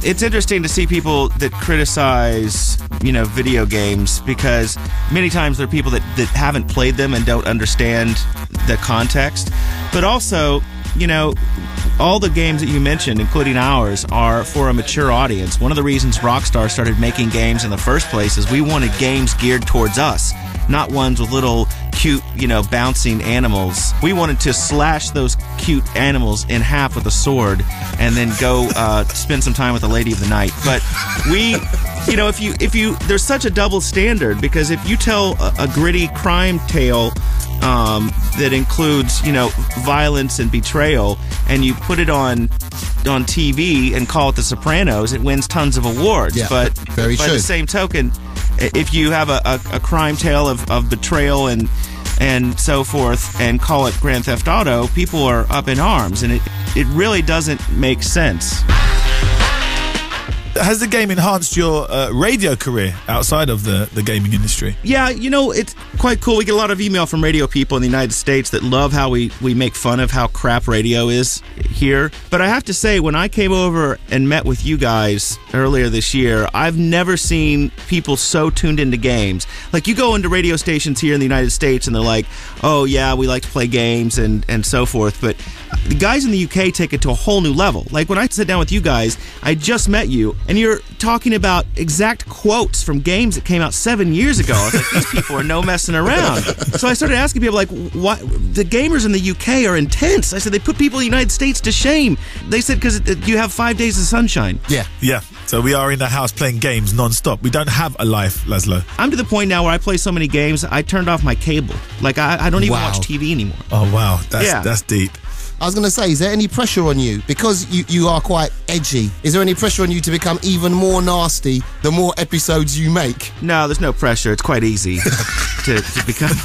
It's interesting to see people that criticize, video games, because many times there are people that haven't played them and don't understand the context. But also, all the games that you mentioned, including ours, are for a mature audience. One of the reasons Rockstar started making games in the first place is we wanted games geared towards us, not ones with little cute, bouncing animals. We wanted to slash those cute animals in half with a sword and then go spend some time with the lady of the night. But we, if you, there's such a double standard, because if you tell a gritty crime tale that includes, violence and betrayal, and you put it on TV and call it The Sopranos, it wins tons of awards. Yeah, but very by true. the same token, if you have a crime tale of betrayal and so forth and call it Grand Theft Auto, people are up in arms, and it really doesn't make sense. Has the game enhanced your radio career outside of the gaming industry? Yeah, it's quite cool. We get a lot of email from radio people in the United States that love how we make fun of how crap radio is here. But I have to say, when I came over and met with you guys earlier this year, I've never seen people so tuned into games. Like, you go into radio stations here in the United States and they're like, oh yeah, we like to play games and so forth. But the guys in the UK take it to a whole new level. Like, when I sit down with you guys, I just met you, and you're talking about exact quotes from games that came out 7 years ago. I was like, these people are no messing around. So I started asking people, like, what? The gamers in the UK are intense. I said, they put people in the United States to shame. They said, because you have 5 days of sunshine. Yeah. So we are in the house playing games non-stop. We don't have a life, Lazlow. I'm to the point now where I play so many games, I turned off my cable. Like, I don't even watch TV anymore. Oh, wow. That's deep. I was going to say, is there any pressure on you? Because you are quite edgy. Is there any pressure on you to become even more nasty the more episodes you make? No, there's no pressure. It's quite easy to become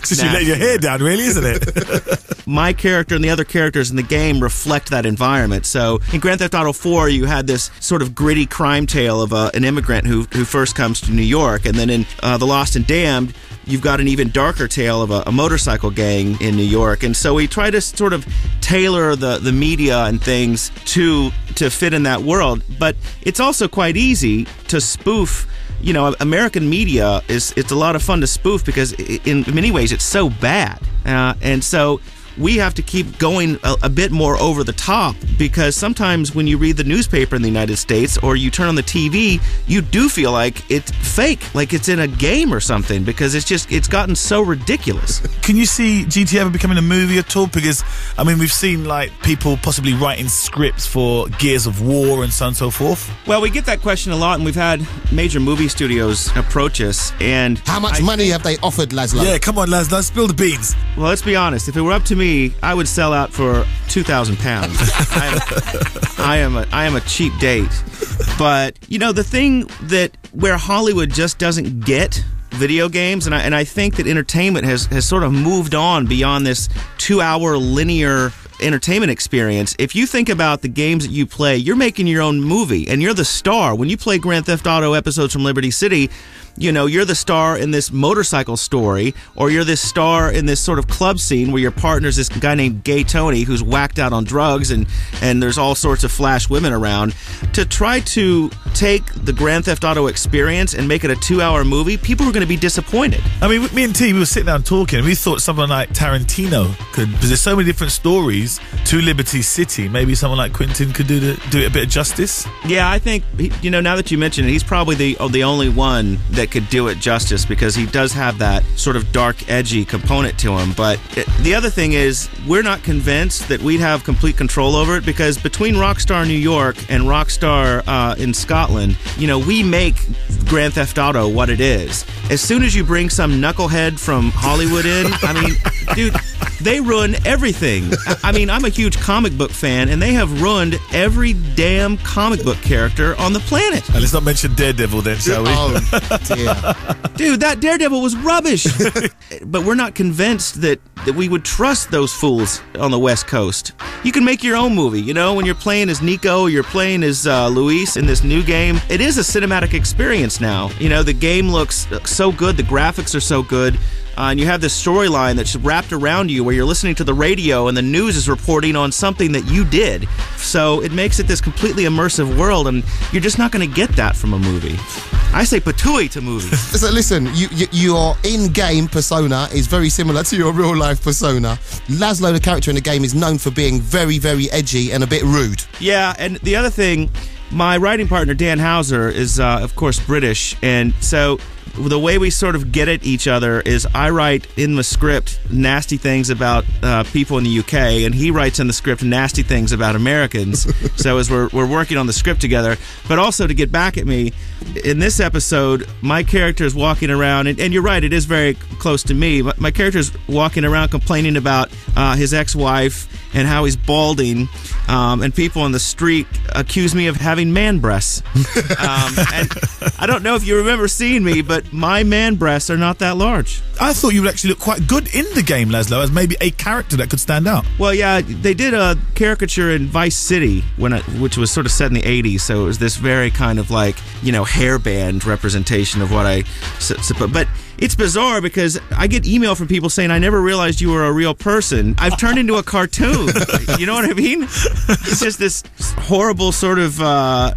Since you let your hair down, really, isn't it? My character and the other characters in the game reflect that environment. So in Grand Theft Auto 4, you had this sort of gritty crime tale of an immigrant who first comes to New York. And then in The Lost and Damned, you've got an even darker tale of a motorcycle gang in New York. And so we try to sort of tailor the media and things to fit in that world. But it's also quite easy to spoof. American media it's a lot of fun to spoof, because in many ways it's so bad. And so we have to keep going a bit more over the top, because sometimes when you read the newspaper in the United States or you turn on the TV, you do feel like it's fake, like it's in a game or something, because it's gotten so ridiculous. Can you see GTA ever becoming a movie at all? Because, we've seen, people possibly writing scripts for Gears of War and so on and so forth. Well, we get that question a lot, and we've had major movie studios approach us. And how much money have they offered, Lazlow? Yeah, come on, Lazlow, spill the beans. Well, let's be honest. If it were up to me, I would sell out for £2,000. I am a cheap date. But the thing where Hollywood just doesn't get video games, and I think that entertainment has sort of moved on beyond this 2-hour linear entertainment experience. If you think about the games that you play, you're making your own movie, and you're the star. When you play Grand Theft Auto episodes from Liberty City, you're the star in this motorcycle story, or you're this star in this sort of club scene where your partner's this guy named Gay Tony who's whacked out on drugs, and there's all sorts of flash women around. To try to take the Grand Theft Auto experience and make it a 2-hour movie, people are going to be disappointed. Me and T, we were sitting down talking, and we thought someone like Tarantino could, because there's so many different stories to Liberty City, maybe someone like Quentin could do it a bit of justice. Yeah, I think, now that you mention it, he's probably the only one that could do it justice, because he does have that sort of dark, edgy component to him. But the other thing is, we're not convinced that we'd have complete control over it, because between Rockstar New York and Rockstar in Scotland, we make Grand Theft Auto what it is. As soon as you bring some knucklehead from Hollywood in, dude, they ruin everything. I'm a huge comic book fan, and they have ruined every damn comic book character on the planet. And let's not mention Daredevil then, shall we? Oh, dear. Dude, that Daredevil was rubbish. But we're not convinced that we would trust those fools on the West Coast. You can make your own movie, when you're playing as Nico, you're playing as Luis in this new game. It is a cinematic experience now. The game looks so good, the graphics are so good. and you have this storyline that's wrapped around you where you're listening to the radio and the news is reporting on something that you did. So it makes it this completely immersive world, and you're just not going to get that from a movie. I say patooey to movies. So listen, your in-game persona is very similar to your real-life persona. Lazlow, the character in the game, is known for being very, very edgy and a bit rude. Yeah, and the other thing, my writing partner, Dan Houser, is, of course, British, and so the way we sort of get at each other is I write in the script nasty things about people in the UK, and he writes in the script nasty things about Americans. So as we're working on the script together, but also to get back at me, in this episode, my character is walking around, and you're right, it is very close to me. My character is walking around complaining about his ex-wife and how he's balding, and people on the street accuse me of having man breasts. And I don't know if you remember seeing me, but my man breasts are not that large. I thought you would actually look quite good in the game, Lazlow, as maybe a character that could stand out. Well, yeah, they did a caricature in Vice City, which was sort of set in the 80s, so it was this very kind of like, hairband representation of what I... But it's bizarre because I get email from people saying, I never realized you were a real person. I've turned into a cartoon. You know what I mean? It's just this horrible sort of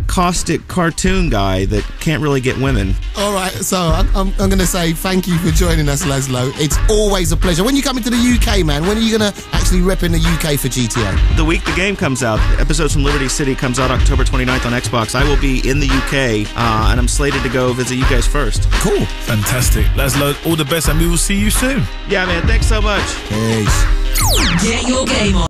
caustic cartoon guy that can't really get women. All right, so I'm going to say thank you for joining us, Lazlow. It's always a pleasure. When you come into the UK, man, when are you going to actually rep in the UK for GTA? The week the game comes out, Episodes from Liberty City comes out October 29th on Xbox. I will be in the UK, and I'm slated to go visit you guys first. Cool. Fantastic. Lazlow, all the best, and we will see you soon. Yeah, man, thanks so much. Peace. Get your game on.